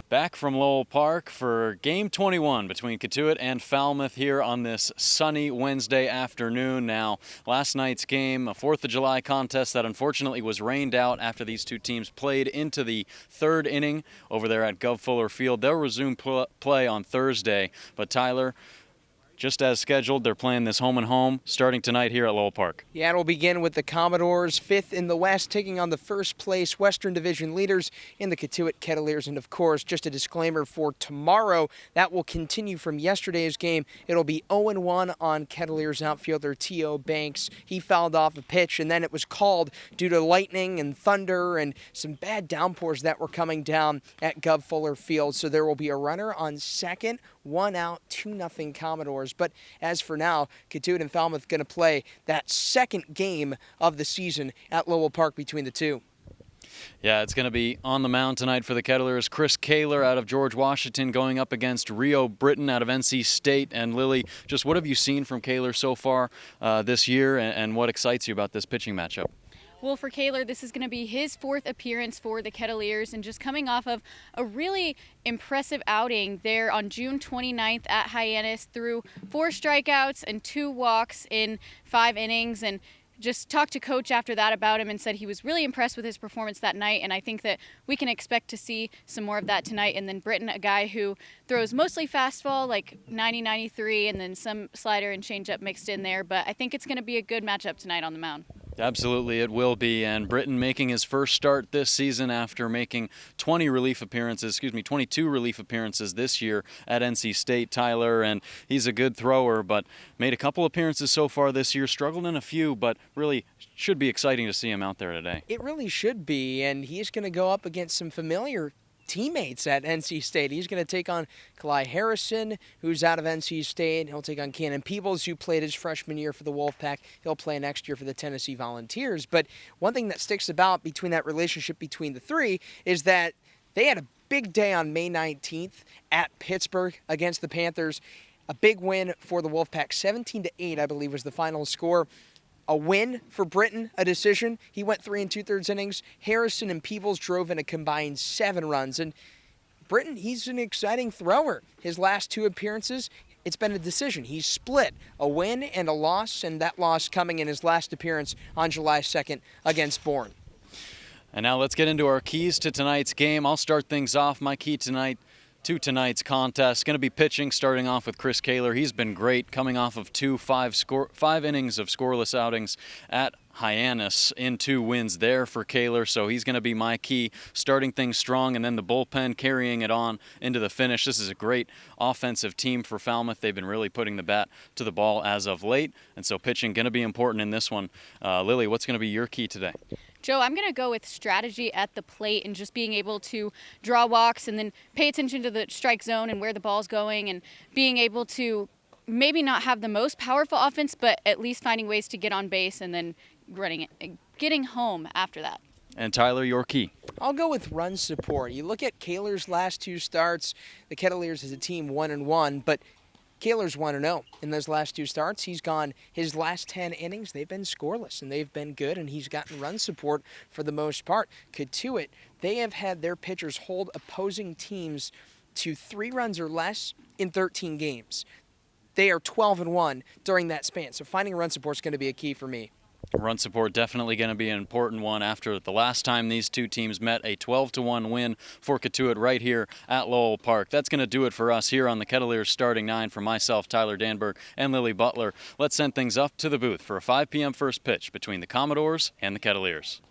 Back from Lowell Park for Game 21 between Kettleers and Falmouth here on this sunny Wednesday afternoon. Now, last night's game, a 4th of July contest that unfortunately was rained out after these two teams played into the third inning over there at Gov Fuller Field. They'll resume play on Thursday, but Tyler, just as scheduled, they're playing this home and home starting tonight here at Lowell Park. Yeah, it'll begin with the Commodores, 5th in the West, taking on the first place Western Division leaders in the Kettleers. And of course, just a disclaimer for tomorrow, that will continue from yesterday's game. It'll be 0-1 on Kettleers outfielder T.O. Banks. He fouled off a pitch, and then it was called due to lightning and thunder and some bad downpours that were coming down at Gov Fuller Field. So there will be a runner on second, 1 out, 2-0 Commodores. But as for now, Kettleers and Falmouth going to play that second game of the season at Lowell Park between the two. Yeah, it's going to be on the mound tonight for the Kettleers. Chris Kaler out of George Washington going up against Rio Britton out of NC State. And Lily, just what have you seen from Kaler so far this year, and what excites you about this pitching matchup? Well, for Kaler, this is going to be his 4th appearance for the Kettleers, and just coming off of a really impressive outing there on June 29th at Hyannis, through 4 strikeouts and 2 walks in 5 innings, and just talked to Coach after that about him and said he was really impressed with his performance that night, and I think that we can expect to see some more of that tonight. And then Britton, a guy who throws mostly fastball, like 90-93, and then some slider and changeup mixed in there, but I think it's going to be a good matchup tonight on the mound. Absolutely, it will be. And Britton making his first start this season after making 22 relief appearances this year at NC State, Tyler. And he's a good thrower, but made a couple appearances so far this year, struggled in a few, but really should be exciting to see him out there today. It really should be, and he's going to go up against some familiar teammates at NC State. He's going to take on Kalai Harrison, who's out of NC State. He'll take on Cannon Peebles, who played his freshman year for the Wolfpack. He'll play next year for the Tennessee Volunteers. But one thing that sticks about between that relationship between the three is that they had a big day on May 19th at Pittsburgh against the Panthers. A big win for the Wolfpack, 17-8, I believe, was the final score. A win for Britton, a decision. He went 3 2/3 innings. Harrison and Peebles drove in a combined 7 runs. And Britton, he's an exciting thrower. His last 2 appearances, it's been a decision. He's split a win and a loss, and that loss coming in his last appearance on July 2nd against Bourne. And now let's get into our keys to tonight's game. I'll start things off. My key to tonight's contest. Going to be pitching, starting off with Chris Kaler. He's been great, coming off of 5 innings of scoreless outings at Hyannis in 2 wins there for Kaler, so he's going to be my key, starting things strong, and then the bullpen carrying it on into the finish. This is a great offensive team for Falmouth. They've been really putting the bat to the ball as of late, and so pitching going to be important in this one. Lily, what's going to be your key today? Joe, I'm going to go with strategy at the plate and just being able to draw walks and then pay attention to the strike zone and where the ball's going, and being able to maybe not have the most powerful offense, but at least finding ways to get on base and then getting home after that. And Tyler, your key? I'll go with run support. You look at Kaler's last 2 starts, the Kettleers as a team 1-1, but Kaler's 1-0 in those last 2 starts. He's gone his last 10 innings. They've been scoreless, and they've been good, and he's gotten run support for the most part. Kettleers, they have had their pitchers hold opposing teams to 3 runs or less in 13 games. They are 12-1 during that span, so finding run support is going to be a key for me. Run support definitely going to be an important one after the last time these two teams met, a 12-1 win for Kettleers right here at Lowell Park. That's going to do it for us here on the Kettleers Starting 9. For myself, Tyler Danberg, and Lily Butler, let's send things up to the booth for a 5 p.m. first pitch between the Commodores and the Kettleers.